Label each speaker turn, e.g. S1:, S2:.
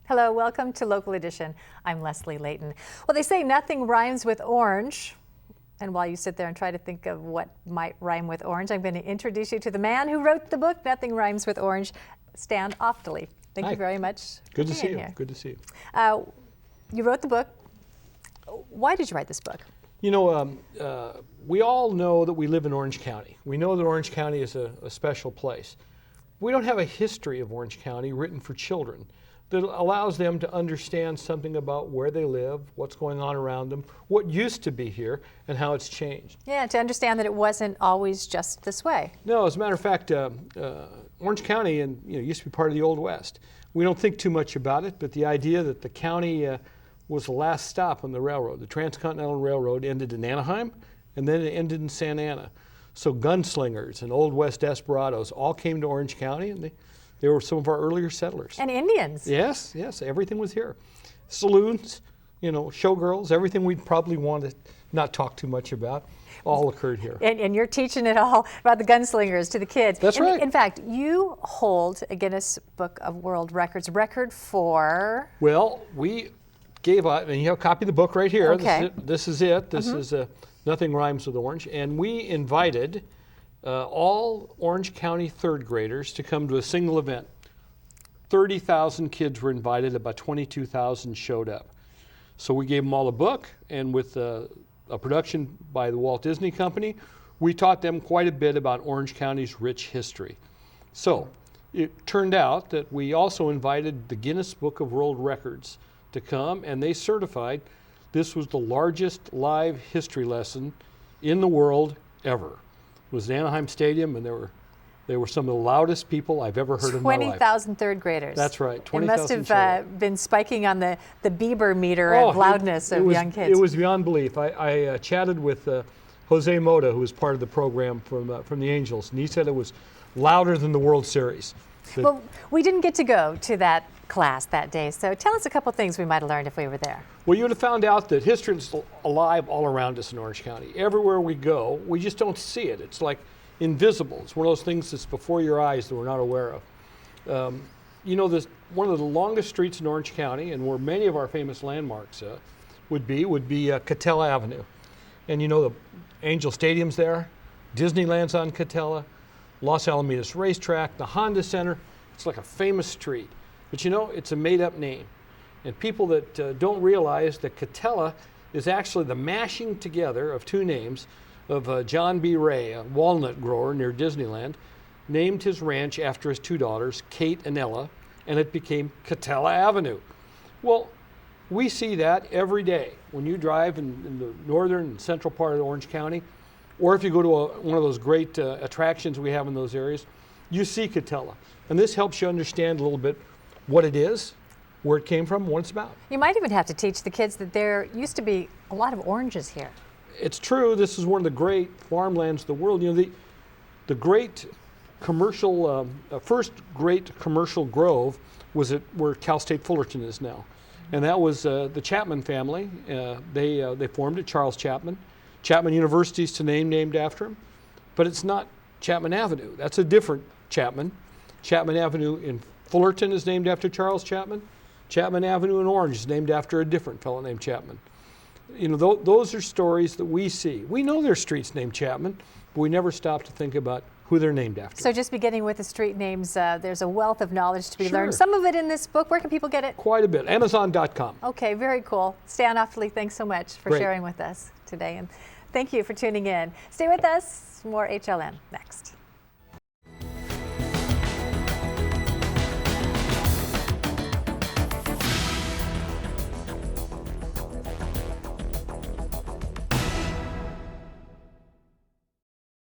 S1: Hello, welcome to Local Edition. I'm Leslie Leyton. Well, they say nothing rhymes with orange. And while you sit there and try to think of what might rhyme with orange, I'm going to introduce you to the man who wrote the book, Nothing Rhymes with Orange, Stan Oftelie. Thank you very much.
S2: Good to see you.
S1: Here.
S2: Good to see you.
S1: You wrote the book. Why did you write this book?
S2: You know, we all know that we live in Orange County. We know that Orange County is a special place. We don't have a history of Orange County written for children that allows them to understand something about where they live, what's going on around them, what used to be here, and how it's changed.
S1: Yeah, to understand that it wasn't always just this way.
S2: No, as a matter of fact, Orange County used to be part of the Old West. We don't think too much about it, but the idea that the county was the last stop on the railroad. The Transcontinental Railroad ended in Anaheim, and then it ended in Santa Ana. So gunslingers and Old West desperados all came to Orange County, and they were some of our earlier settlers.
S1: And Indians.
S2: Yes, yes, everything was here. Saloons, showgirls, everything we'd probably want to not talk too much about, all occurred here.
S1: And you're teaching it all about the gunslingers to the kids.
S2: That's right.
S1: In fact, you hold a Guinness Book of World Records record for...
S2: Well, we gave out, and you have a copy of the book right here.
S1: Okay.
S2: This is it. This is Nothing Rhymes with Orange. And we invited all Orange County third graders to come to a single event. 30,000 kids were invited, about 22,000 showed up. So we gave them all a book, and with a production by the Walt Disney Company, we taught them quite a bit about Orange County's rich history. So it turned out that we also invited the Guinness Book of World Records to come, and they certified this was the largest live history lesson in the world ever. It was at Anaheim Stadium, and they were some of the loudest people I've ever heard in my life.
S1: 20,000 third graders.
S2: That's right, 20,000.
S1: It must have been spiking on the Bieber meter of loudness of young kids.
S2: It was beyond belief. I chatted with Jose Mota, who was part of the program from the Angels, and he said it was louder than the World Series.
S1: Well, we didn't get to go to that class that day, so tell us a couple things we might have learned if we were there.
S2: Well, you would have found out that history is alive all around us in Orange County. Everywhere we go, we just don't see it. It's like invisible. It's one of those things that's before your eyes that we're not aware of. One of the longest streets in Orange County, and where many of our famous landmarks would be Catella Avenue. And the Angel Stadium's there, Disneyland's on Catella, Los Alamitos Racetrack, the Honda Center. It's like a famous street. But it's a made-up name. And people that don't realize that Catella is actually the mashing together of two names of John B. Ray, a walnut grower near Disneyland, named his ranch after his two daughters, Kate and Ella, and it became Catella Avenue. Well, we see that every day when you drive in the northern and central part of Orange County, or if you go to one of those great attractions we have in those areas, you see Catella. And this helps you understand a little bit what it is, where it came from, what it's about.
S1: You might even have to teach the kids that there used to be a lot of oranges here.
S2: It's true. This is one of the great farmlands of the world. The great commercial, first great commercial grove was where Cal State Fullerton is now. And that was the Chapman family. They formed it, Charles Chapman. Chapman University is named after him. But it's not Chapman Avenue. That's a different Chapman. Chapman Avenue in Fullerton is named after Charles Chapman. Chapman Avenue in Orange is named after a different fellow named Chapman. Those are stories that we see. We know there's streets named Chapman, but we never stop to think about who they're named after.
S1: So just beginning with the street names, there's a wealth of knowledge to be learned. Some of it in this book. Where can people get it?
S2: Quite a bit. Amazon.com.
S1: Okay, very cool. Stan Oftelie, thanks so much for sharing with us today. And thank you for tuning in. Stay with us. More HLN next.